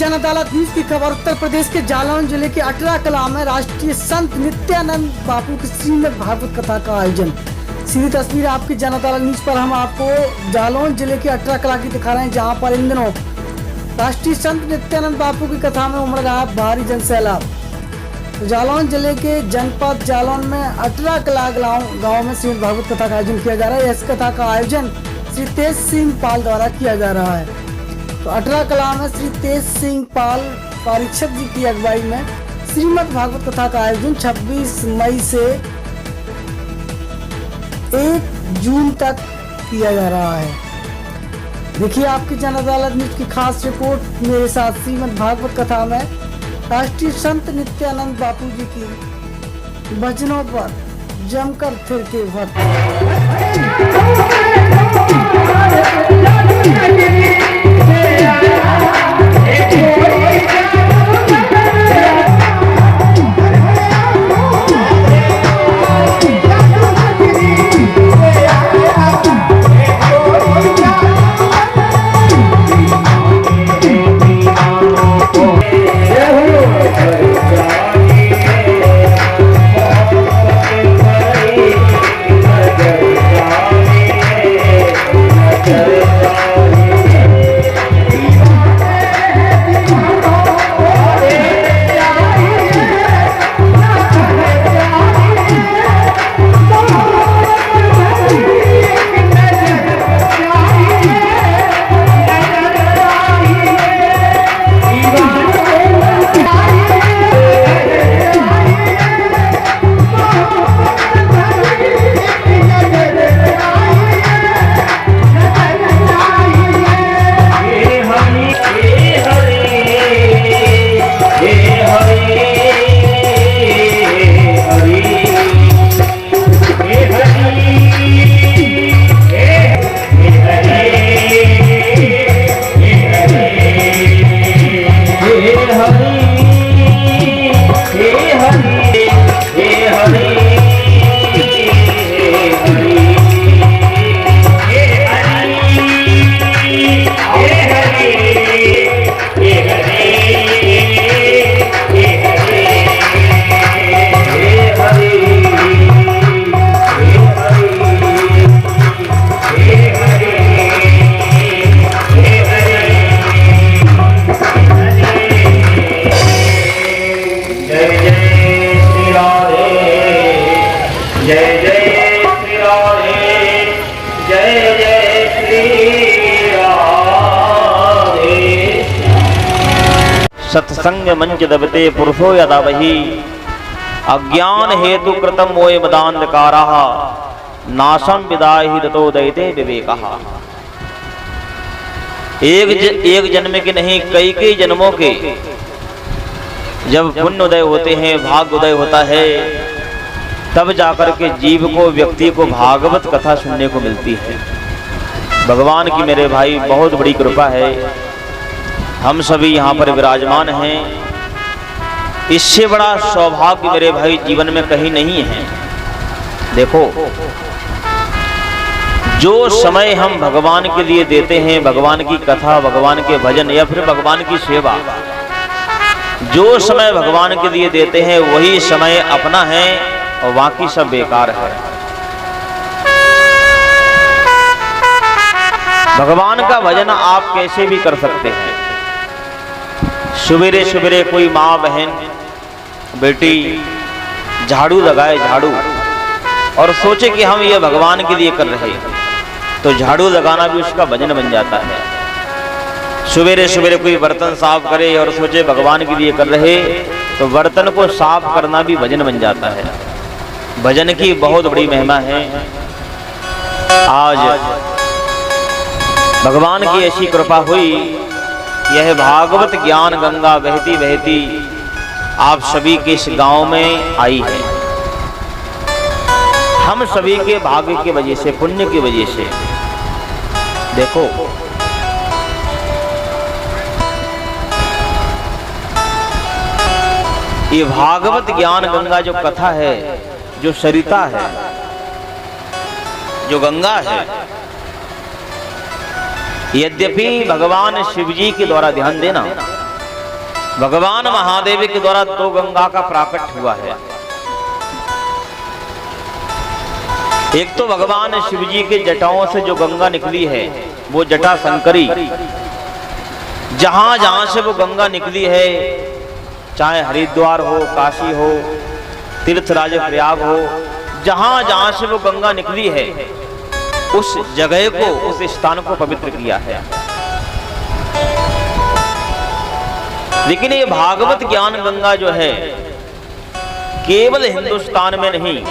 जन अदालत न्यूज की खबर। उत्तर प्रदेश के जालौन जिले के अटरा कला में राष्ट्रीय संत नित्यानंद बापू की श्रीमद् भागवत कथा का आयोजन। सीधी तस्वीर आपकी जन अदालत न्यूज पर हम आपको जालौन जिले के अटरा कला की दिखा रहे हैं, जहां पर इन दिनों राष्ट्रीय संत नित्यानंद बापू की कथा में उमड़ रहा है भारी जनसैलाब। जालौन जिले के जनपद जालौन में अटरा कला गाँव में श्रीमद् भागवत कथा का आयोजन किया जा रहा है। इस कथा का आयोजन श्री तेज सिंह पाल द्वारा किया जा रहा है। तो अटरा कला में श्री तेज सिंह पाल पारीक्षक जी की अगुवाई में श्रीमद् भागवत कथा का आयोजन 26 मई से 1 जून तक किया जा रहा है। देखिए आपकी जन अदालत न्यूज की खास रिपोर्ट मेरे साथ। श्रीमद् भागवत कथा में राष्ट्रीय संत नित्यानंद बापू जी की भजनों पर जमकर थिरके भक्त। सत्संग मंच दबते पुरुषो यदा वही अज्ञान हेतु कृतम मोय मदांधकाराः नाशम विदाहि रतो दैते विवेकः। एक जन्म के नहीं कई जन्मों के जब पुण्य उदय होते हैं, भाग्य उदय होता है, तब जाकर के जीव को, व्यक्ति को भागवत कथा सुनने को मिलती है। भगवान की मेरे भाई बहुत बड़ी कृपा है, हम सभी यहाँ पर विराजमान हैं। इससे बड़ा सौभाग्य मेरे भाई जीवन में कहीं नहीं है। देखो, जो समय हम भगवान के लिए देते हैं, भगवान की कथा, भगवान के भजन या फिर भगवान की सेवा, जो समय भगवान के लिए देते हैं वही समय अपना है और बाकी सब बेकार है। भगवान का भजन आप कैसे भी कर सकते हैं। सवेरे सवेरे कोई माँ बहन बेटी झाड़ू लगाए, झाड़ू, और सोचे कि हम ये भगवान के लिए कर रहे हैं, तो झाड़ू लगाना भी उसका भजन बन जाता है। सवेरे सवेरे कोई बर्तन साफ करे और सोचे भगवान के लिए कर रहे, तो बर्तन को साफ करना भी भजन बन जाता है। भजन की बहुत बड़ी महिमा है। आज भगवान की ऐसी कृपा हुई, यह भागवत ज्ञान गंगा बहती बहती आप सभी के इस गांव में आई है। हम सभी के भाग्य की वजह से, पुण्य की वजह से। देखो, ये भागवत ज्ञान गंगा जो कथा है, जो सरिता है, जो गंगा है, यद्यपि भगवान शिव जी के द्वारा, ध्यान देना, भगवान महादेव के द्वारा 2 गंगा का प्राकट हुआ है। एक तो भगवान शिव जी के जटाओं से जो गंगा निकली है वो जटा शंकरी, जहां जहां से वो गंगा निकली है, चाहे हरिद्वार हो, काशी हो, तीर्थराज प्रयाग हो, जहां जहां से वो गंगा निकली है उस जगह को, उस स्थान को पवित्र किया है। लेकिन ये भागवत ज्ञान गंगा जो है केवल हिंदुस्तान में नहीं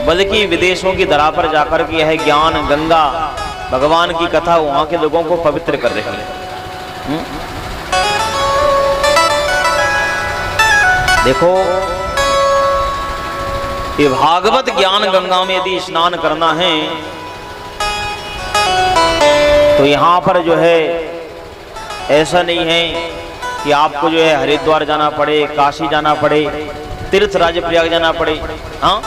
बल्कि विदेशों की धरा पर जाकर के यह ज्ञान गंगा, भगवान की कथा वहां के लोगों को पवित्र कर रही है। देखो, ये भागवत ज्ञान गंगा में यदि स्नान करना है तो यहां पर जो है ऐसा नहीं है कि आपको जो है हरिद्वार जाना पड़े, काशी जाना पड़े, तीर्थराज प्रयाग जाना पड़े। हाँ,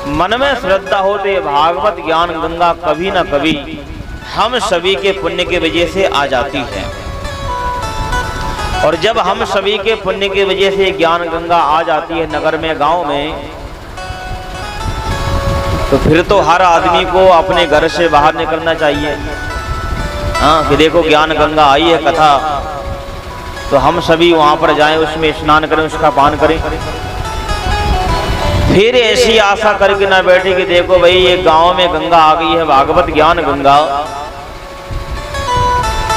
मन में श्रद्धा हो तो ये भागवत ज्ञान गंगा कभी ना कभी हम सभी के पुण्य की वजह से आ जाती है। और जब हम सभी के पुण्य की वजह से ज्ञान गंगा आ जाती है नगर में, गांव में, तो फिर तो हर आदमी को अपने घर से बाहर निकलना चाहिए। हाँ, कि देखो ज्ञान गंगा आई है कथा, तो हम सभी वहां पर जाएं, उसमें स्नान करें, उसका पान करें। फिर ऐसी आशा करके ना बैठे कि देखो भाई ये गांव में गंगा आ गई है, भागवत ज्ञान गंगा,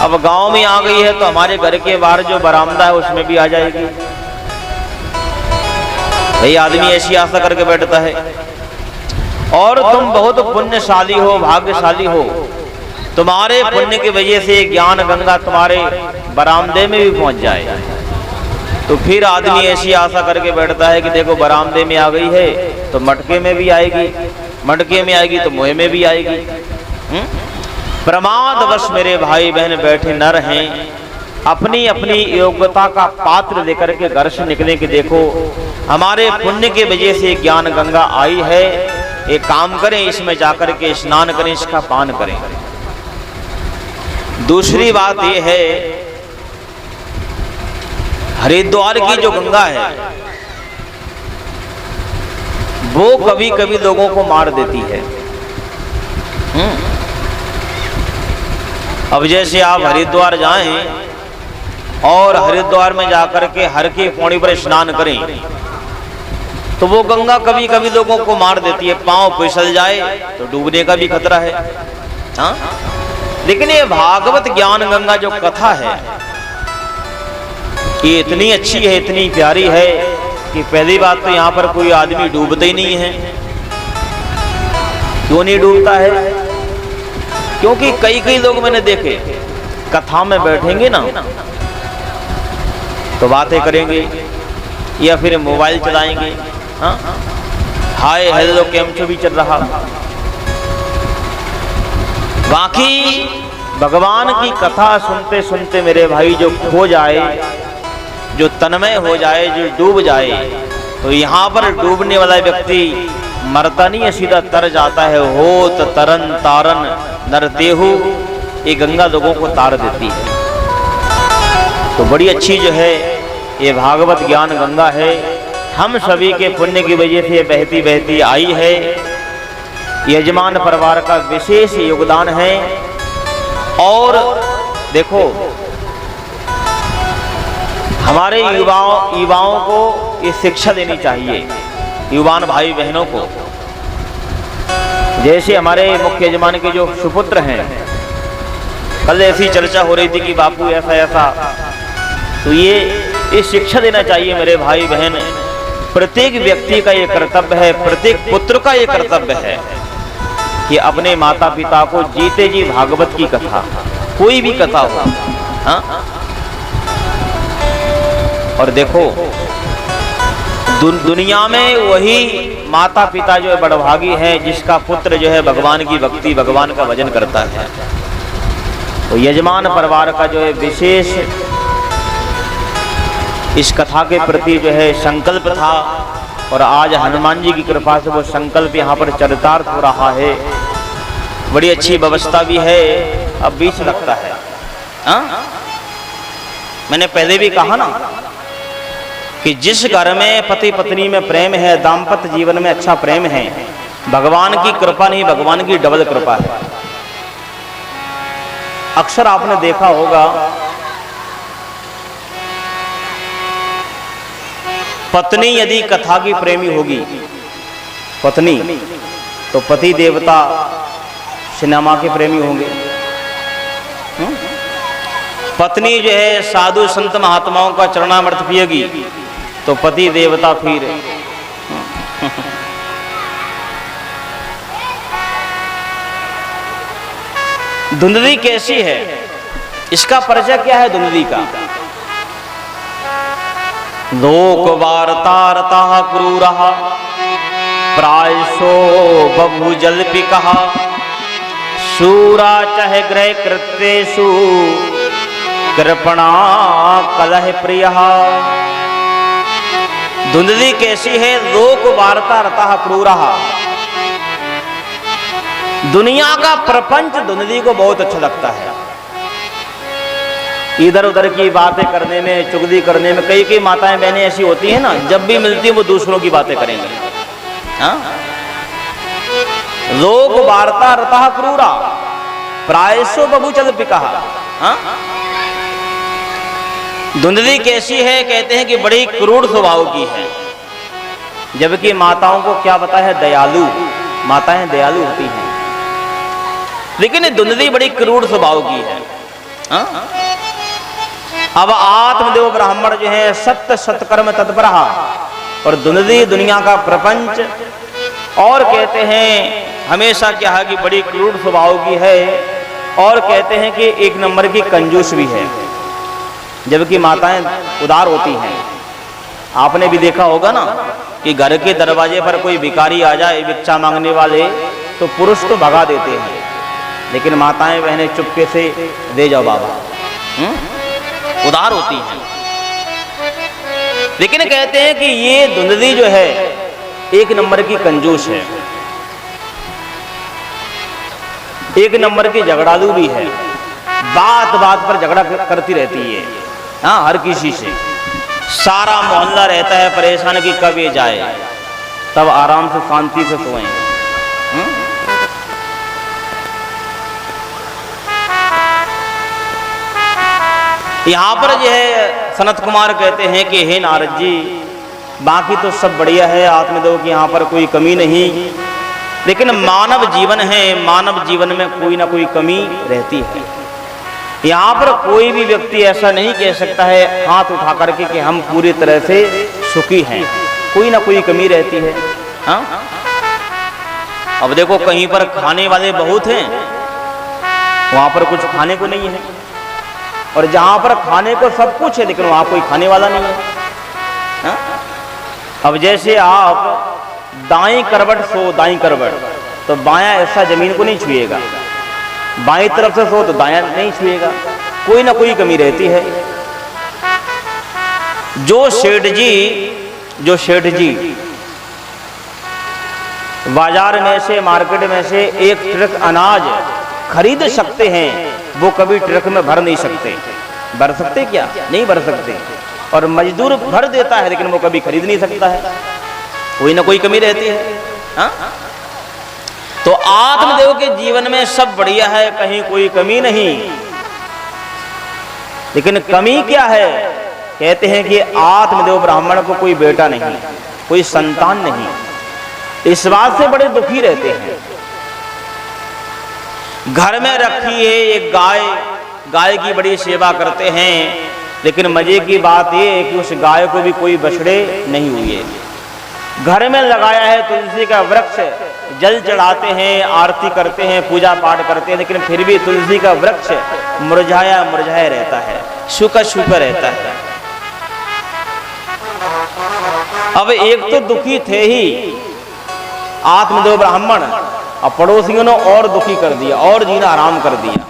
अब गांव में आ गई है तो हमारे घर के बाहर जो बरामदा है उसमें भी आ जाएगी। भाई आदमी ऐसी आशा करके बैठता है। और तुम बहुत पुण्यशाली हो, भाग्यशाली हो, तुम्हारे पुण्य की वजह से ज्ञान गंगा तुम्हारे बरामदे में भी पहुंच जाए, तो फिर आदमी ऐसी आशा करके बैठता है कि देखो बरामदे में आ गई है तो मटके में भी आएगी, मटके में आएगी तो मुंह में भी आएगी। प्रमादवश मेरे भाई बहन बैठे न रहें, अपनी अपनी योग्यता का पात्र लेकर के घर से निकले कि देखो हमारे पुण्य की वजह से ज्ञान गंगा आई है, एक काम करें, इसमें जाकर के स्नान करें, इसका पान करें। दूसरी बात यह है, हरिद्वार की जो गंगा है वो कभी कभी लोगों को मार देती है। अब जैसे आप हरिद्वार जाएं और हरिद्वार में जाकर के हर की पौड़ी पर स्नान करें तो वो गंगा कभी कभी लोगों को मार देती है, पांव फिसल जाए तो डूबने का भी खतरा है। हाँ? लेकिन ये भागवत ज्ञान गंगा जो कथा है ये इतनी अच्छी है, इतनी प्यारी है कि पहली बात तो यहाँ पर कोई आदमी डूबता ही नहीं है। क्यों नहीं डूबता है? क्योंकि कई कई लोग मैंने देखे कथा में बैठेंगे ना तो बातें करेंगे या फिर मोबाइल चलाएंगे। हाँ, हाय हेलो कैमचो भी चल रहा। बाकी भगवान की कथा सुनते सुनते मेरे भाई जो खो जाए, जो तन्मय हो जाए, जो डूब जाए, तो यहाँ पर डूबने वाला व्यक्ति मरता नहीं है, सीधा तर जाता है। होत तरन तारन नरतेहु, ये गंगा लोगों को तार देती है। तो बड़ी अच्छी जो है ये भागवत ज्ञान गंगा है, हम सभी के पुण्य की वजह से बहती बहती आई है। यजमान परिवार का विशेष योगदान है। और देखो हमारे युवाओं को ये शिक्षा देनी चाहिए, युवान भाई बहनों को। जैसे हमारे मुख्य यजमान के जो सुपुत्र हैं, कल ऐसी चर्चा हो रही थी कि बापू ऐसा ऐसा, तो ये शिक्षा देना चाहिए मेरे भाई बहन। प्रत्येक व्यक्ति का ये कर्तव्य है, प्रत्येक पुत्र का ये कर्तव्य है कि अपने माता पिता को जीते जी भागवत की कथा, कोई भी कथा हो। हाँ? और देखो दुनिया में वही माता पिता जो है बड़भागी है जिसका पुत्र जो है भगवान की भक्ति, भगवान का भजन करता है। तो यजमान परिवार का जो है विशेष इस कथा के प्रति जो है संकल्प था, और आज हनुमान जी की कृपा से वो संकल्प यहाँ पर चरितार्थ हो रहा है। बड़ी अच्छी व्यवस्था भी है। अब बीच लगता है। हाँ? मैंने पहले भी कहा ना कि जिस घर में पति पत्नी में प्रेम है, दाम्पत्य जीवन में अच्छा प्रेम है, भगवान की कृपा नहीं, भगवान की डबल कृपा है। अक्सर आपने देखा होगा पत्नी यदि कथा की प्रेमी होगी पत्नी, तो पति देवता सिनेमा के प्रेमी होंगे। पत्नी जो है साधु संत महात्माओं का चरणामृत पिएगी तो पति देवता फिर धुंधली कैसी है, इसका परिचय क्या है धुंधली का? लोक वार्तारता क्रूरः प्रायशो बभु जल्पिकः शूरा चह ग्रह कृत्येषु कृपणा कलह प्रियः। धुंधली कैसी है? लोक वार्ता रता क्रूरः, दुनिया का प्रपंच धुंधली को बहुत अच्छा लगता है। इधर उधर की बातें करने में, चुगली करने में, कई कई माताएं बहनें ऐसी होती हैं ना, जब भी मिलती है वो दूसरों की बातें करेंगे। हाँ? लोक वार्ता रता क्रूरा प्रायशो बभु जल्पिकः। हाँ? धुंधली कैसी है? कहते हैं कि बड़ी क्रूर स्वभाव की है, जबकि माताओं को क्या पता है, दयालु, माताएं दयालु होती हैं, लेकिन धुंधली बड़ी क्रूर स्वभाव की है। हाँ? अब आत्मदेव ब्राह्मण जो है सत्य सत्कर्म तत्पर, और धुंधली दुनिया का प्रपंच, और कहते हैं हमेशा क्या है कि बड़ी क्रूर स्वभाव की है, और कहते हैं कि एक नंबर की कंजूस भी है, जबकि माताएं उदार होती हैं। आपने भी देखा होगा ना कि घर के दरवाजे पर कोई भिखारी आ जाए भिक्षा मांगने वाले, तो पुरुष तो भगा देते हैं, लेकिन माताएं बहनें चुपके से दे जाओ बाबा, उदार होती हैं। लेकिन कहते हैं कि ये धुंधली जो है एक नंबर की कंजूस है, एक नंबर की झगड़ालू भी है, बात बात पर झगड़ा करती रहती है। हाँ, हर किसी से, सारा मोहल्ला रहता है परेशान कि कब ये जाए, तब आराम से शांति से सोएं। यहाँ पर जो है सनत कुमार कहते हैं कि हे नारद जी, बाकी तो सब बढ़िया है, आत्मदेव की यहाँ पर कोई कमी नहीं, लेकिन मानव जीवन है, मानव जीवन में कोई ना कोई कमी रहती है। यहाँ पर कोई भी व्यक्ति ऐसा नहीं कह सकता है हाथ उठा करके कि हम पूरी तरह से सुखी हैं, कोई ना कोई कमी रहती है। हाँ? अब देखो कहीं पर खाने वाले बहुत हैं, वहाँ पर कुछ खाने को नहीं है, और जहाँ पर खाने को सब कुछ है लेकिन वहाँ कोई खाने वाला नहीं है। हाँ? अब जैसे आप दाएं करवट सो, दाएं करवट, तो बायां ऐसा जमीन को नहीं छुएगा, बाएं तरफ से सो तो दायां नहीं छुएगा, कोई ना कोई कमी रहती है। जो सेठ जी बाजार में से, मार्केट में से एक ट्रक अनाज खरीद सकते हैं, वो कभी ट्रक में भर नहीं सकते। भर सकते क्या? नहीं भर सकते। और मजदूर भर देता है लेकिन वो कभी खरीद नहीं सकता है, कोई ना कोई कमी रहती है। हाँ? तो आत्मदेव के जीवन में सब बढ़िया है, कहीं कोई कमी नहीं, लेकिन कमी क्या है? कहते हैं कि आत्मदेव ब्राह्मण को कोई बेटा नहीं, कोई संतान नहीं, इस बात से बड़े दुखी रहते हैं। घर में रखी है एक गाय, गाय की बड़ी सेवा करते हैं, लेकिन मजे की बात यह है कि उस गाय को भी कोई बछड़े नहीं हुए। घर में लगाया है तुलसी का वृक्ष, जल चढ़ाते हैं, आरती करते हैं, पूजा पाठ करते हैं, लेकिन फिर भी तुलसी का वृक्ष मुरझाया मुरझाया रहता है, सूखा सूखा रहता है। अब एक तो दुखी थे ही आत्मदेव ब्राह्मण, अब पड़ोसियों ने और दुखी कर दिया, और जीना आराम कर दिया।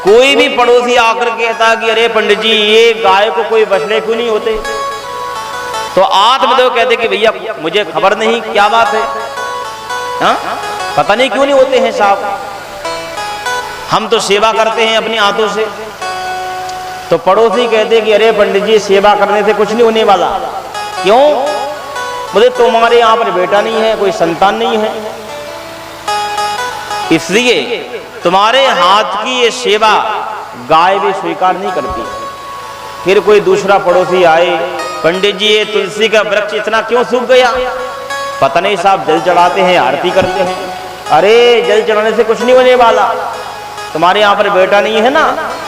कोई भी पड़ोसी आकर कहता कि अरे पंडित जी, ये गाय को कोई बछड़े क्यों नहीं होते, तो आत्मदेव कहते कि भैया मुझे खबर नहीं, क्या बात है? हाँ? पता नहीं क्यों नहीं होते हैं साहब, हम तो सेवा करते हैं अपनी हाथों से। तो पड़ोसी कहते कि अरे पंडित जी, सेवा करने से कुछ नहीं होने वाला। क्यों? बोले तुम्हारे यहाँ पर बेटा नहीं है, कोई संतान नहीं है, इसलिए तुम्हारे हाथ की ये सेवा गाय भी स्वीकार नहीं करती। फिर कोई दूसरा पड़ोसी आए, पंडित जी ये तुलसी का वृक्ष इतना क्यों सूख गया? पता नहीं साहब, जल चढ़ाते हैं, आरती करते हैं। अरे जल चढ़ाने से कुछ नहीं होने वाला, तुम्हारे यहाँ पर बेटा नहीं है ना,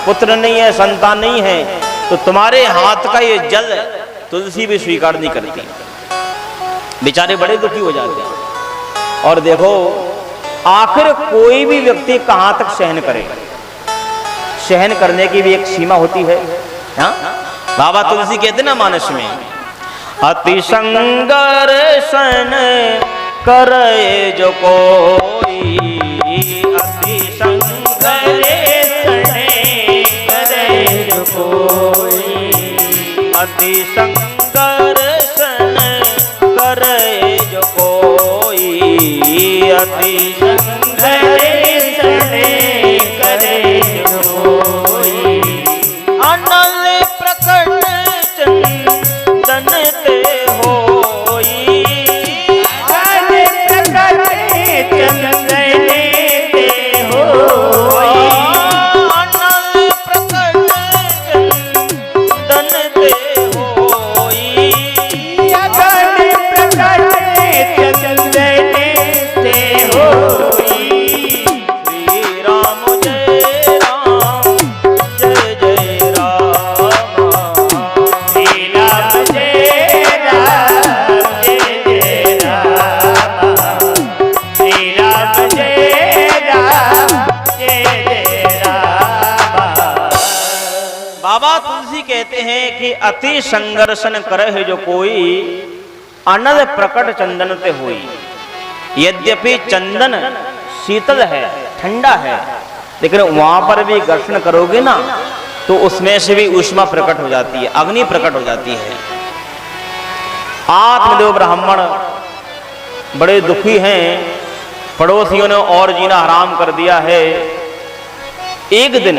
पुत्र नहीं है, संतान नहीं है, तो तुम्हारे हाथ का ये जल तुलसी भी स्वीकार नहीं करती। बेचारे बड़े दुखी हो जाते हैं। और देखो आखिर कोई भी व्यक्ति कहां तक सहन करे, सहन करने की भी एक सीमा होती है। हाँ? बाबा तुलसी कहते ना मानस में, अति संघर्षण करे जो कोई, अति संघर्षण करे जो कोई, अति संघर्षण करे जो कोई, अति संघर्षण करे जो कोई, अनल प्रकट चंदन ते होई, अनल प्रकट चंदन ते होई, अनल प्रकट चंदन ते होई, अनल प्रकट चंदन ते होई। श्री राम जय राम, जय जय राम, श्री राम जय राम, जय जय राम, श्री राम जय राम, जय जय राम। बाबा तुलसी कहते हैं कि अति संघर्षण करे जो कोई, अनल प्रकट चंदन ते होई। यद्यपि चंदन शीतल है, ठंडा है, लेकिन वहां पर भी घर्षण करोगे ना तो उसमें से भी ऊष्मा प्रकट हो जाती है, अग्नि प्रकट हो जाती है। आत्मदेव ब्राह्मण बड़े दुखी हैं, पड़ोसियों ने और जीना हराम कर दिया है। एक दिन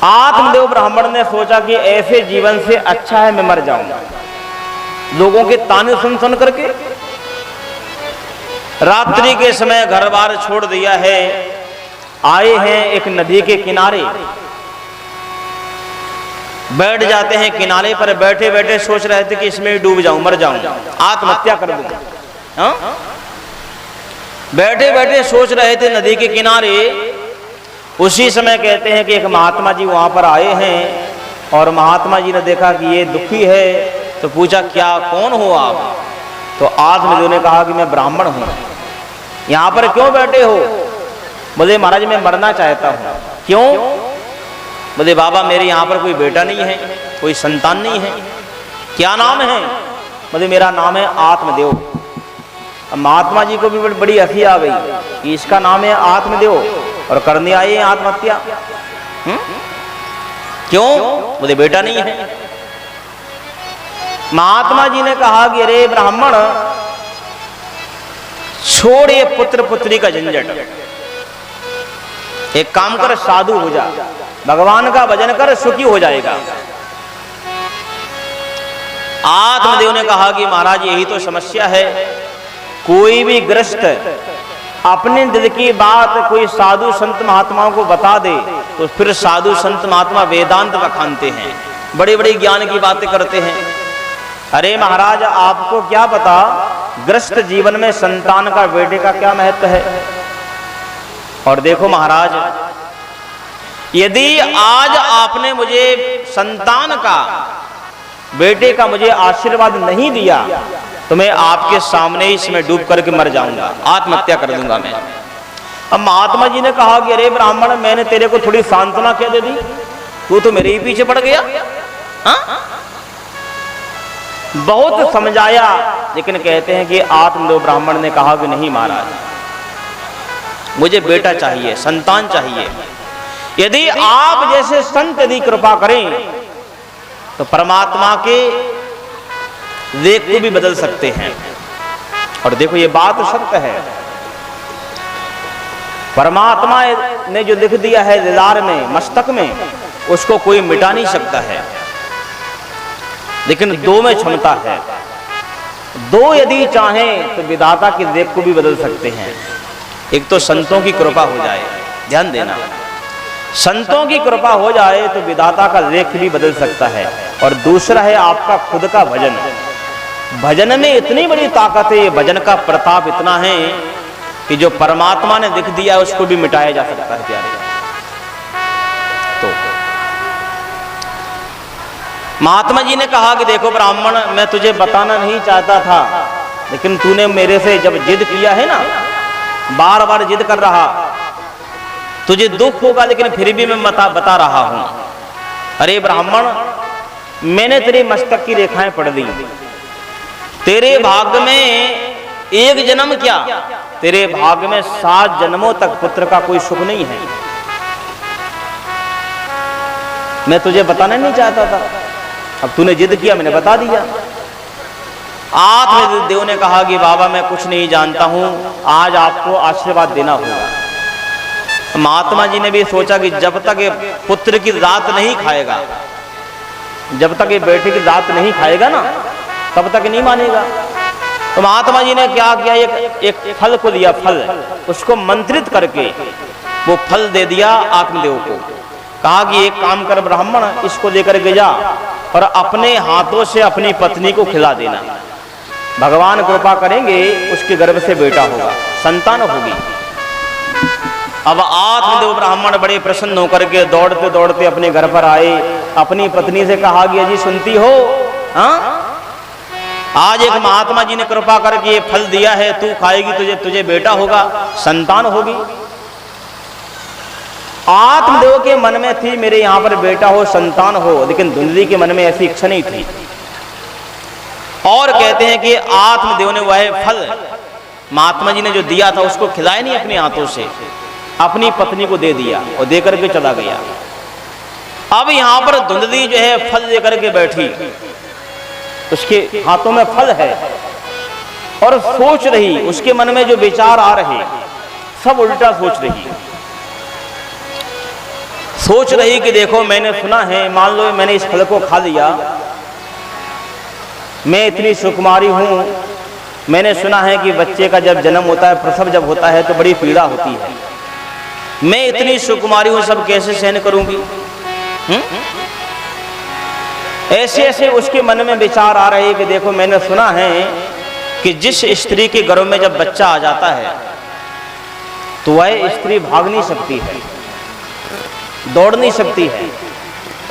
आत्मदेव ब्राह्मण ने सोचा कि ऐसे जीवन से अच्छा है मैं मर जाऊं। लोगों के ताने सुन सुन करके रात्रि के समय घर बार छोड़ दिया है, आए हैं एक नदी के किनारे, बैठ जाते हैं किनारे पर। बैठे बैठे सोच रहे थे कि इसमें डूब जाऊं, मर जाऊं, आत्महत्या कर दूं। हाँ? बैठे बैठे सोच रहे थे नदी के किनारे, उसी समय कहते हैं कि एक महात्मा जी वहां पर आए हैं, और महात्मा जी ने देखा कि ये दुखी है, तो पूछा क्या, कौन हो आप? तो आत्मदेव ने कहा कि मैं ब्राह्मण हूं, यहां पर क्यों बैठे हो? बोले महाराज मैं मरना चाहता हूं। क्यों? बोले बाबा मेरे यहां पर कोई बेटा नहीं है, कोई संतान नहीं है। क्या नाम है? बोले मेरा नाम है आत्मदेव। अब महात्मा जी को भी बड़ी हंसी आ गई कि इसका नाम है आत्मदेव और करने आए आत्महत्या। क्यों? बोले बेटा नहीं है। महात्मा जी ने कहा कि अरे ब्राह्मण, छोड़ ये पुत्र पुत्री का झंझट, एक काम कर, साधु हो जा, भगवान का भजन कर, सुखी हो जाएगा। आत्मदेव ने कहा कि महाराज यही तो समस्या है, कोई भी ग्रस्त अपने दिल की बात कोई साधु संत महात्माओं को बता दे तो फिर साधु संत महात्मा वेदांत बखानते हैं, बड़े बड़े ज्ञान की बातें करते हैं। अरे महाराज आपको क्या पता ग्रस्त जीवन में संतान का, बेटे का क्या महत्व है। और देखो महाराज, यदि आज आपने मुझे संतान का, बेटे का मुझे आशीर्वाद नहीं दिया तो मैं आपके सामने ही इसमें डूब करके मर जाऊंगा, आत्महत्या कर दूंगा मैं। अब महात्मा जी ने कहा कि अरे ब्राह्मण, मैंने तेरे को थोड़ी सांत्वना क्या दे दी, तू तो मेरे ही पीछे पड़ गया। हाँ? बहुत समझाया, लेकिन कहते हैं कि आत्मदेव ब्राह्मण ने कहा कि नहीं महाराज, मुझे बेटा चाहिए, संतान चाहिए। यदि आप जैसे संत यदि कृपा करें तो परमात्मा के लेख को भी बदल सकते हैं। और देखो ये बात सत्य है, परमात्मा ने जो लिख दिया है दिलार में, मस्तक में, उसको कोई मिटा नहीं सकता है, लेकिन दो में क्षमता है। दो यदि चाहें तो विधाता की रेख को भी बदल सकते हैं। एक तो संतों की कृपा हो जाए, ध्यान देना, संतों की कृपा हो जाए तो विधाता का रेख भी बदल सकता है। और दूसरा है आपका खुद का भजन। भजन में इतनी बड़ी ताकत है, भजन का प्रताप इतना है कि जो परमात्मा ने लिख दिया उसको भी मिटाया जा सकता है प्यारे। तो महात्मा जी ने कहा कि देखो ब्राह्मण, मैं तुझे बताना नहीं चाहता था, लेकिन तूने मेरे से जब जिद किया है ना, बार बार जिद कर रहा, तुझे दुख होगा लेकिन फिर भी मैं बता रहा हूं। अरे ब्राह्मण, मैंने तेरे मस्तक की रेखाएं पढ़ दी। तेरे भाग्य में एक जन्म क्या, तेरे भाग्य में 7 जन्मों तक पुत्र का कोई सुख नहीं है। मैं तुझे बताना नहीं चाहता था, अब तूने जिद किया, मैंने बता दिया। आत्मदेव ने कहा कि बाबा मैं कुछ नहीं जानता हूं, आज आपको आशीर्वाद देना होगा। महात्मा जी ने भी सोचा कि जब तक ये पुत्र की रात नहीं खाएगा, जब तक ये बेटे की रात नहीं खाएगा ना, तब तक नहीं मानेगा। तो महात्मा जी ने क्या किया, एक फल को दिया, फल उसको मंत्रित करके वो फल दे दिया आत्मदेव को। कहा कि एक काम कर ब्राह्मण, इसको लेकर के जा और अपने हाथों से अपनी पत्नी को खिला देना। भगवान कृपा करेंगे, उसके गर्भ से बेटा होगा, संतान होगी। अब आत्मदेव ब्राह्मण बड़े प्रसन्न होकर के दौड़ते दौड़ते अपने घर पर आए। अपनी पत्नी से कहा कि अजी सुनती हो, हाँ आज एक महात्मा जी ने कृपा करके ये फल दिया है, तू खाएगी, तुझे बेटा होगा, संतान होगी। आत्मदेव के मन में थी मेरे यहां पर बेटा हो, संतान हो, लेकिन धुंधली के मन में ऐसी इच्छा नहीं थी। और कहते हैं कि आत्मदेव ने वह फल महात्मा जी ने जो दिया था उसको खिलाया नहीं, अपने हाथों से अपनी पत्नी को दे दिया और दे करके चला गया। अब यहां पर धुंधली जो है फल लेकर के बैठी, उसके हाथों में फल है और सोच रही, उसके मन में जो विचार आ रहे सब उल्टा सोच रही। सोच रही कि देखो मैंने सुना है, मान लो मैंने इस फल को खा लिया, मैं इतनी सुकुमारी हूं, मैंने सुना है कि बच्चे का जब जन्म होता है, प्रसव जब होता है तो बड़ी पीड़ा होती है, मैं इतनी सुकुमारी हूं, सब कैसे सहन करूंगी। ऐसे ऐसे उसके मन में विचार आ रहे कि देखो मैंने सुना है कि जिस स्त्री के गर्भ में जब बच्चा आ जाता है तो वह स्त्री भाग नहीं सकती है, दौड़ नहीं सकती है।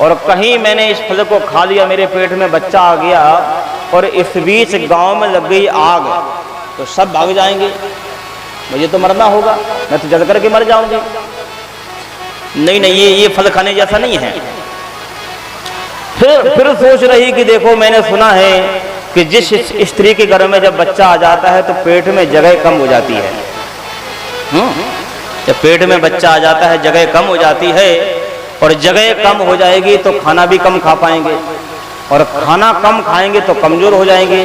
और कहीं मैंने इस फल को खा लिया, मेरे पेट में बच्चा आ गया और इस बीच गांव में लग गई आग, तो सब भाग जाएंगे, मुझे तो मरना होगा, मैं तो जल करके मर जाऊंगी। नहीं नहीं, ये फल खाने जैसा नहीं है। फिर सोच रही कि देखो मैंने सुना है कि जिस स्त्री के गर्भ में जब बच्चा आ जाता है तो पेट में जगह कम हो जाती है। जब पेट में बच्चा आ जाता है जगह कम हो जाती है, और जगह कम हो जाएगी तो खाना भी कम खा पाएंगे, और खाना कम खाएंगे तो कमजोर हो जाएंगे।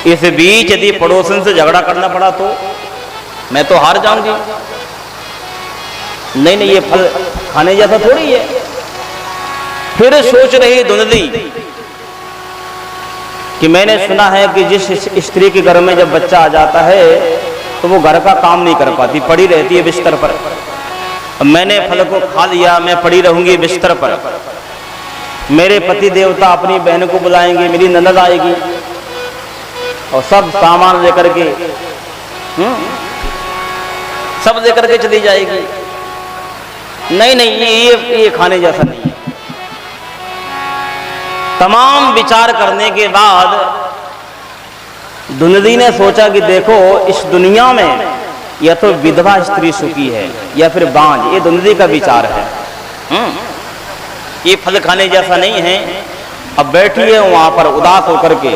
इस बीच यदि पड़ोसन से झगड़ा करना पड़ा तो मैं तो हार जाऊंगी। नहीं नहीं, ये फल खाने जैसा थोड़ी है। फिर सोच रही धुंधली कि मैंने सुना है कि जिस स्त्री के घर में जब बच्चा आ जाता है तो वो घर का काम नहीं कर पाती, पड़ी रहती है बिस्तर पर। मैंने फल को खा लिया, मैं पड़ी रहूंगी बिस्तर पर, मेरे पति देवता अपनी बहन को बुलाएंगे, मेरी ननद आएगी और सब सामान लेकर के सब लेकर के चली जाएगी। नहीं नहीं, ये खाने जैसा नहीं है। तमाम विचार करने के बाद धुंधली ने सोचा कि देखो इस दुनिया में या तो विधवा स्त्री सुखी है या फिर बांझ, ये धुंधली का विचार है। ये फल खाने जैसा नहीं है। अब बैठी है वहां पर उदास होकर के,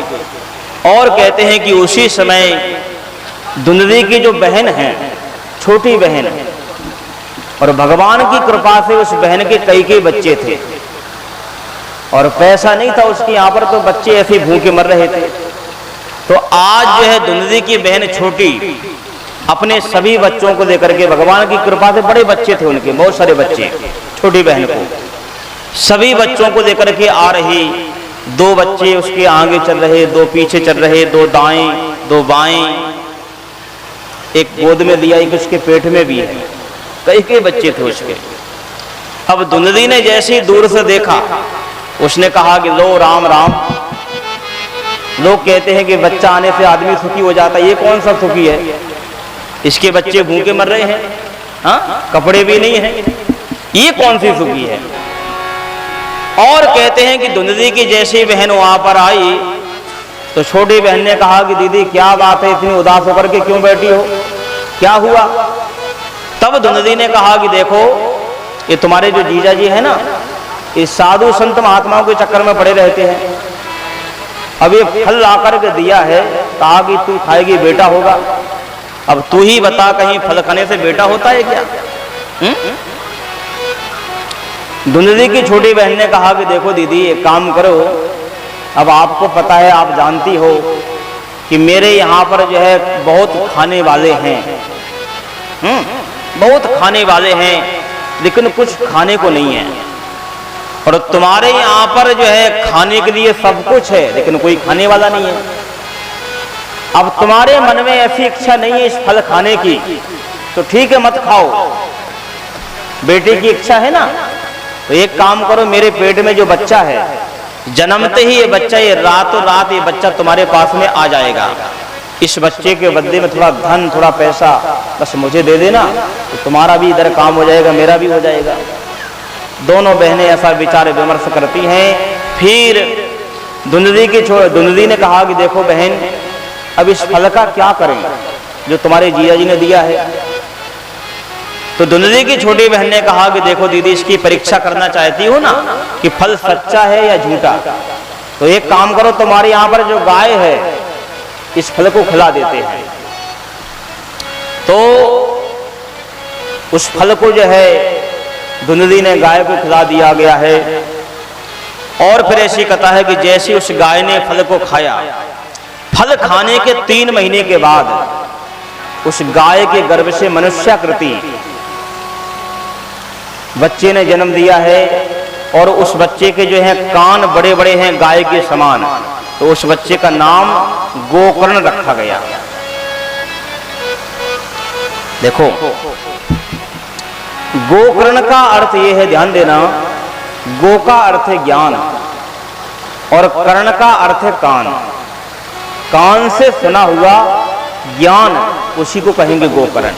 और कहते हैं कि उसी समय धुंधली की जो बहन है, छोटी बहन, और भगवान की कृपा से उस बहन के कई बच्चे थे और पैसा नहीं था उसके यहाँ पर, तो बच्चे ऐसे भूखे मर रहे थे। तो आज जो है धुंधली की बहन छोटी अपने सभी बच्चों को लेकर के, भगवान की कृपा से बड़े बच्चे थे उनके, बहुत सारे बच्चे, छोटी बहन को सभी बच्चों को लेकर के आ रही। 2 बच्चे उसके आगे चल रहे, 2 पीछे चल रहे, 2 दाएं 2 बाएं, एक गोद में लिया, एक उसके पेट में भी है। कई बच्चे थे उसके। अब धुंधली ने जैसे ही दूर से देखा, उसने कहा कि लो राम राम। लोग कहते हैं कि बच्चा आने से आदमी सुखी हो जाता है, ये कौन सा सुखी है? इसके बच्चे भूखे मर रहे हैं, हाँ, कपड़े भी नहीं हैं, ये कौन सी सुखी है? और कहते हैं कि धुंधली की जैसी बहन वहां पर आई तो छोटी बहन ने कहा कि दीदी क्या बात है, इतनी उदास होकर के क्यों बैठी हो, क्या हुआ? तब धुंधली ने कहा कि देखो, ये तुम्हारे जो जीजा जी है ना, ये साधु संत महात्माओं के चक्कर में पड़े रहते हैं। अब ये फल ला करके दिया है, कहा कि तू खाएगी बेटा होगा। अब तू ही बता, कहीं फल खाने से बेटा होता है क्या? धुंधली की छोटी बहन ने कहा कि देखो दीदी, एक काम करो, अब आपको पता है, आप जानती हो कि मेरे यहाँ पर जो है बहुत खाने वाले हैं, बहुत खाने वाले हैं, लेकिन कुछ खाने को नहीं है। और तुम्हारे यहाँ पर जो है खाने के लिए सब कुछ है, लेकिन कोई खाने वाला नहीं है। अब तुम्हारे मन में ऐसी इच्छा नहीं है इस फल खाने की, तो ठीक है, मत खाओ। बेटे की इच्छा है ना, तो एक काम करो, मेरे पेट में जो बच्चा है, जन्मते ही ये बच्चा, ये रातों रात ये बच्चा तुम्हारे पास में आ जाएगा। इस बच्चे के बदले में थोड़ा धन, थोड़ा पैसा बस मुझे दे देना, तो तुम्हारा भी इधर काम हो जाएगा, मेरा भी हो जाएगा। दोनों बहनें ऐसा विचार विमर्श करती हैं। फिर धुंधली ने कहा कि देखो बहन, अब इस फल का क्या करें जो तुम्हारे जीजा जी ने दिया है? तो धुंधली की छोटी बहन ने कहा कि देखो दीदी, इसकी परीक्षा करना चाहती हो ना कि फल सच्चा है या झूठा, तो एक काम करो, तुम्हारे यहाँ पर जो गाय है, इस फल को खिला देते हैं। तो उस फल को जो है धुंधली ने गाय को खिला दिया गया है। और फिर ऐसी कथा है कि जैसे उस गाय ने फल को खाया, फल खाने के 3 महीने के बाद उस गाय के गर्भ से मनुष्याकृति बच्चे ने जन्म दिया है। और उस बच्चे के जो है कान बड़े बड़े हैं गाय के समान, तो उस बच्चे का नाम गोकर्ण रखा गया। देखो, गोकर्ण का अर्थ यह है, ध्यान देना, गो का अर्थ है ज्ञान और कर्ण का अर्थ है कान। कान से सुना हुआ ज्ञान, उसी को कहेंगे गोकर्ण।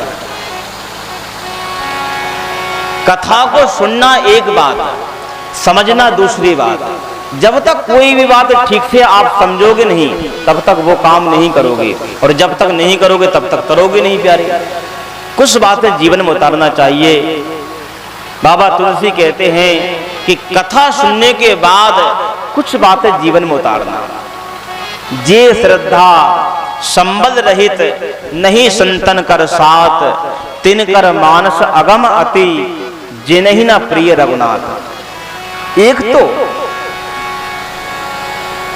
कथा को सुनना एक बात, समझना दूसरी बात। जब तक कोई भी बात ठीक से आप समझोगे नहीं, तब तक वो काम नहीं करोगे, और जब तक नहीं करोगे तब तक करोगे नहीं प्यारे। कुछ बातें जीवन में उतारना चाहिए। बाबा तुलसी कहते हैं कि कथा सुनने के बाद कुछ बातें जीवन में उतारना। जे श्रद्धा संबल रहित नहीं संतन कर साथ, तिन कर मानस अगम अति, जिन्हि न प्रिय रघुनाथ। एक तो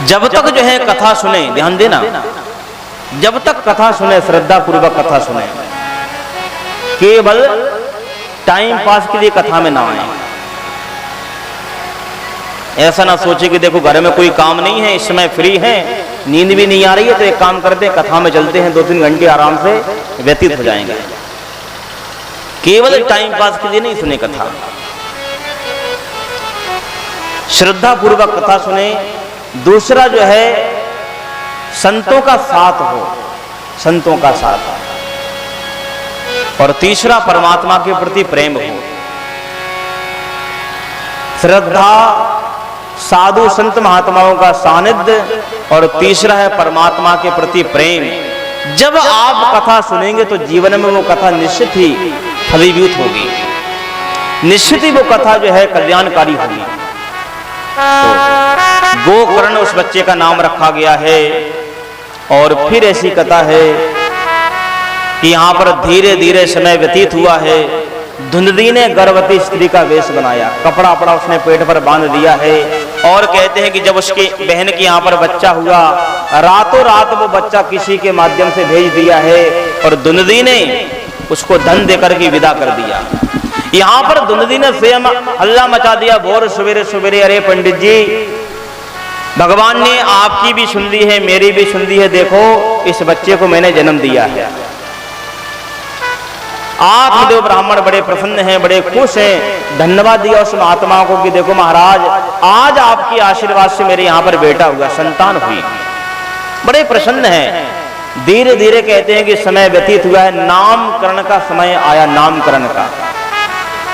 जब तक जो है कथा सुने, ध्यान देना, जब तक कथा सुने, श्रद्धा पूर्वक कथा सुने, केवल टाइम पास के लिए कथा में ना आए। ऐसा ना सोचे कि देखो घर में कोई काम नहीं है, इस समय फ्री है, नींद भी नहीं आ रही है, तो एक काम करते हैं, कथा में चलते हैं, 2-3 घंटे आराम से व्यतीत हो जाएंगे। केवल टाइम पास के लिए नहीं सुने कथा, श्रद्धा पूर्वक कथा सुने। दूसरा जो है संतों का साथ हो, संतों का साथ। और तीसरा परमात्मा के प्रति प्रेम हो, श्रद्धा, साधु संत महात्माओं का सानिध्य, और तीसरा है परमात्मा के प्रति प्रेम। जब आप कथा सुनेंगे तो जीवन में वो कथा निश्चित ही फलीभूत होगी, निश्चित ही वो कथा जो है कल्याणकारी होगी। तो गोकर्ण उस बच्चे का नाम रखा गया है। और फिर ऐसी कथा है कि यहाँ पर धीरे धीरे समय व्यतीत हुआ है। धुंधली ने गर्भवती स्त्री का वेश बनाया, कपड़ा अपड़ा उसने पेट पर बांध दिया है। और कहते हैं कि जब उसकी बहन के यहाँ पर बच्चा हुआ, रातों रात वो बच्चा किसी के माध्यम से भेज दिया है, और धुंधली ने उसको धन देकर के विदा कर दिया। यहाँ पर धुंधली ने स्वयं हल्ला मचा दिया भोर सवेरे सवेरे। अरे पंडित जी, भगवान ने आपकी भी सुन ली है, मेरी भी सुन ली है, देखो इस बच्चे को मैंने जन्म दिया है। आत्मदेव ब्राह्मण बड़े प्रसन्न हैं, बड़े खुश हैं, धन्यवाद दिया उस महात्मा को कि देखो महाराज, आज आपके आशीर्वाद से मेरे यहाँ पर बेटा हुआ, संतान हुई। बड़े प्रसन्न हैं। धीरे धीरे कहते हैं कि समय व्यतीत हुआ है, नामकरण का समय आया, नामकरण का।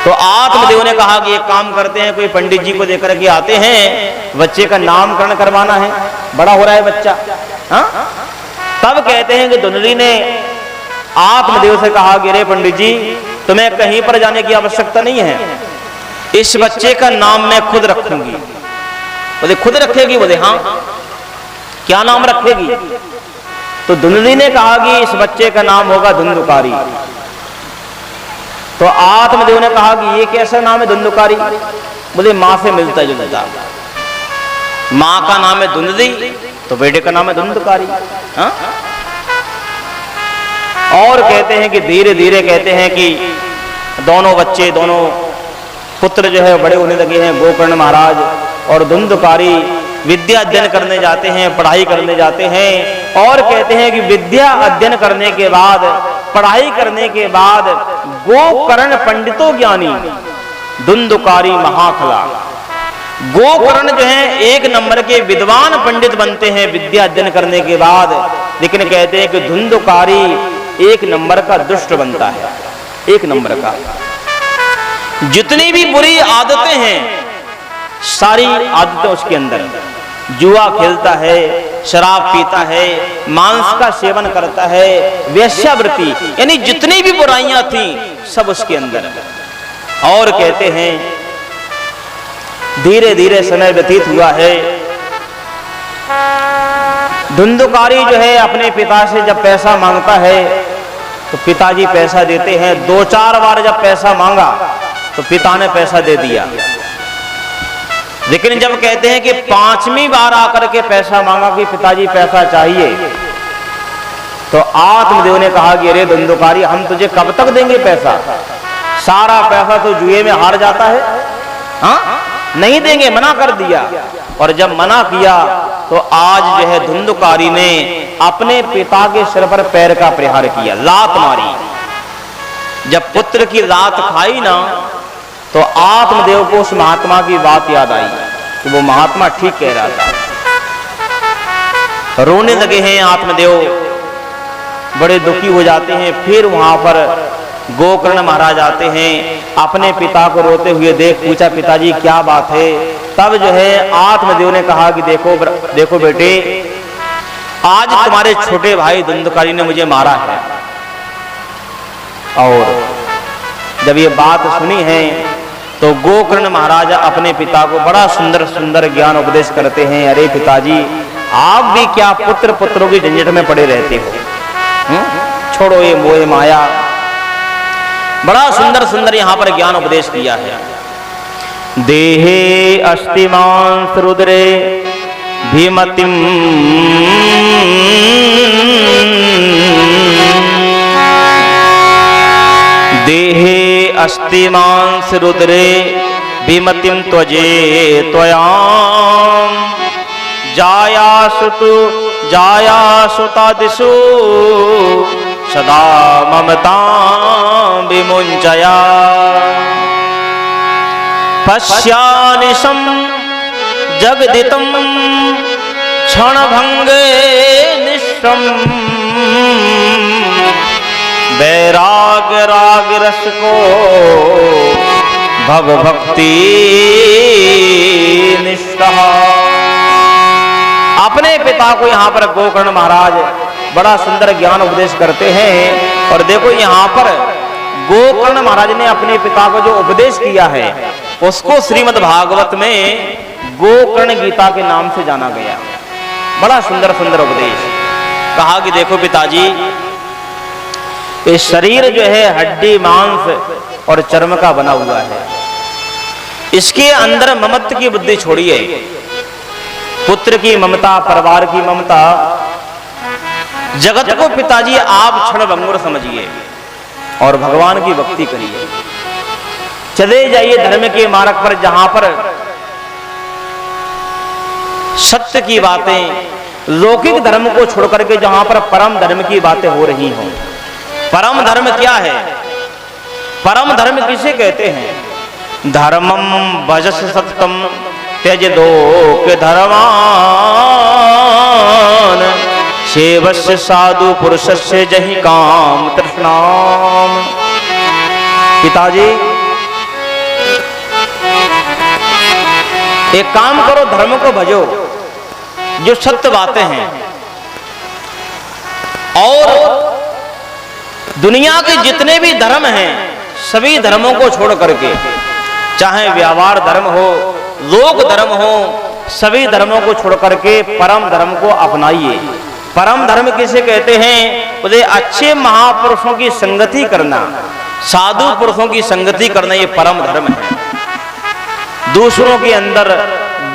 तो आत्मदेव ने कहा कि एक काम करते हैं, कोई पंडित जी को देकर के आते हैं, बच्चे का नामकरण करवाना है, बड़ा हो रहा है बच्चा। हाँ? तब कहते हैं कि धुंधली ने आत्मदेव से कहा कि रे पंडित जी, तुम्हें कहीं पर जाने की आवश्यकता नहीं है, इस बच्चे का नाम मैं खुद रखूंगी। बोले खुद रखेगी? बोले हाँ। क्या नाम रखेगी? तो धुंधली ने कहा कि इस बच्चे का नाम होगा धुंधुकारी। तो आत्मदेव ने कहा कि ये कैसा नाम है धुंधुकारी? बोले मां से मिलता जुलता, मां का नाम है धुंधली तो बेटे का नाम है धुंधुकारी। हाँ? और कहते हैं कि धीरे धीरे कहते हैं कि दोनों बच्चे, दोनों पुत्र जो है बड़े होने लगे हैं। गोकर्ण महाराज और धुंधुकारी विद्या अध्ययन करने जाते हैं, पढ़ाई करने जाते हैं। और कहते हैं कि विद्या अध्ययन करने के बाद, पढ़ाई करने के बाद गोकर्ण पंडितो ज्ञानी धुंधुकारी महाखला। गोकर्ण जो है एक नंबर के विद्वान पंडित बनते हैं विद्या अध्ययन करने के बाद, लेकिन कहते हैं कि धुंधुकारी एक नंबर का दुष्ट बनता है, एक नंबर का। जितनी भी बुरी आदतें हैं, सारी आदतें उसके अंदर। जुआ खेलता है, शराब पीता है, मांस का सेवन करता है, वेश्यावृत्ति, यानी जितनी भी बुराइयां थी सब उसके अंदर। और कहते हैं धीरे धीरे समय व्यतीत हुआ है। धुंधुकारी जो है अपने पिता से जब पैसा मांगता है तो पिताजी पैसा देते हैं। 2-4 बार जब पैसा मांगा तो पिता ने पैसा दे दिया, लेकिन जब कहते हैं कि 5वीं बार आकर के पैसा मांगा कि पिताजी पैसा चाहिए, तो आत्मदेव ने कहा कि अरे धुंधुकारी, हम तुझे कब तक देंगे पैसा? सारा पैसा तो जुए में हार जाता है। हाँ? नहीं देंगे, मना कर दिया। और जब मना किया तो आज जो है धुंधुकारी ने अपने पिता के सिर पर पैर का प्रहार किया, लात मारी। जब पुत्र की लात खाई ना, तो आत्मदेव को उस महात्मा की बात याद आई कि वो महात्मा ठीक कह रहा था। रोने लगे हैं आत्मदेव, बड़े दुखी हो जाते हैं। फिर वहां पर गोकर्ण महाराज आते हैं, अपने पिता को रोते हुए देख पूछा, पिताजी क्या बात है? तब जो है आत्मदेव ने कहा कि देखो बेटे, आज तुम्हारे छोटे भाई धुंधुकारी ने मुझे मारा है। और जब ये बात सुनी है तो गोकर्ण महाराज अपने पिता को बड़ा सुंदर सुंदर ज्ञान उपदेश करते हैं। अरे पिताजी, आप भी क्या पुत्रों की झंझट में पड़े रहते हो? छोड़ो ये मोह माया। बड़ा सुंदर सुंदर यहाँ पर ज्ञान उपदेश किया है। देहे अस्ति मांस रुद्रे भीमतिम देहे अस्ति मांस रुद्रे भीमतिम त्वजे त्वयाम जायासुता दिशु सदा ममतां विमुञ्चया पश्यानिशं जगदितं क्षणभंगे निष्ठं वैराग राग रस को भव भक्ति निष्ठा। अपने पिता को यहाँ पर गोकर्ण महाराज बड़ा सुंदर ज्ञान उपदेश करते हैं। और देखो यहाँ पर गोकर्ण महाराज ने अपने पिता को जो उपदेश किया है उसको श्रीमद् भागवत में गोकर्ण गीता के नाम से जाना गया। बड़ा सुंदर सुंदर उपदेश। कहा कि देखो पिताजी, ये शरीर जो है हड्डी मांस और चर्म का बना हुआ है, इसके अंदर ममत्व की बुद्धि छोड़िए। पुत्र की ममता, परिवार की ममता, जगत को पिताजी आप क्षणभंगुर समझिए और भगवान की भक्ति करिए। चले जाइए धर्म के मार्ग पर, जहां पर सत्य की बातें, लौकिक धर्म को छोड़ करके जहां पर परम धर्म की बातें हो रही हों। परम धर्म क्या है? परम धर्म किसे कहते हैं? धर्मम भजस सत्यम त्यज लोक धर्मान सेवस्य साधु पुरुषस्य जहि काम तृष्णाम। पिताजी एक काम करो, धर्म को भजो, जो सत्य बातें हैं, और दुनिया के जितने भी धर्म हैं सभी धर्मों को छोड़ करके, चाहे व्यवहार धर्म हो, लोक धर्म हो, सभी धर्मों को छोड़ करके परम धर्म को अपनाइए। परम धर्म किसे कहते हैं? बोले अच्छे महापुरुषों की संगति करना, साधु पुरुषों की संगति करना, ये परम धर्म है। दूसरों के अंदर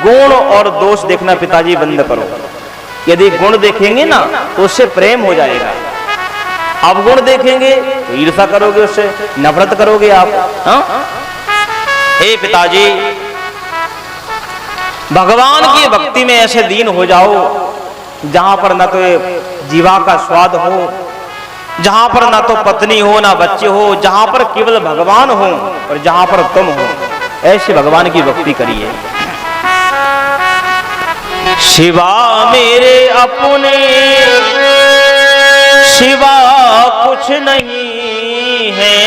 गुण और दोष देखना पिताजी बंद करो। यदि गुण देखेंगे ना तो उससे प्रेम हो जाएगा। अब गुण देखेंगे तो ईर्ष्या करोगे, उससे नफरत करोगे आप। हाँ? हे पिताजी, भगवान की भक्ति में ऐसे दीन हो जाओ जहां पर ना तो जीवा का स्वाद हो, जहां पर ना तो पत्नी हो ना बच्चे हो, जहां पर केवल भगवान हो और जहां पर तुम हो, ऐसे भगवान की भक्ति करिए। शिवा मेरे अपने शिवा कुछ नहीं है,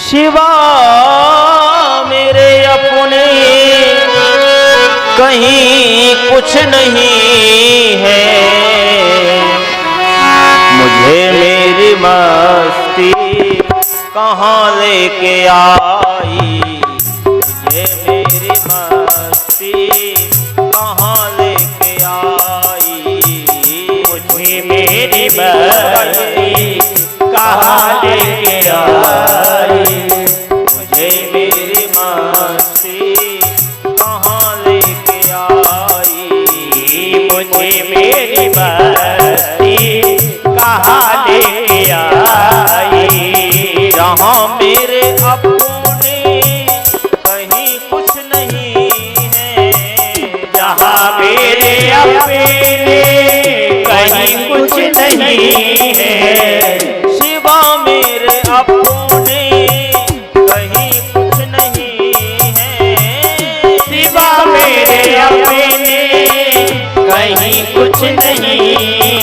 शिवा मेरे अपने कहीं कुछ नहीं है। मुझे मेरी मस्ती कहाँ लेके आई, मुझे मेरी मस्ती कहाँ लेके आई, मुझे मेरी मस्ती कहाँ लेके आई, मुझे मेरी मस्ती कहाँ लेके आई, मुझे मेरी मस्ती कहाँ लेके आई। जहाँ मेरे अपने कहीं कुछ नहीं है, जहाँ मेरे अपने कहीं कुछ नहीं है, शिवा मेरे अपने कहीं कुछ नहीं है, शिवा मेरे अपने कहीं कुछ नहीं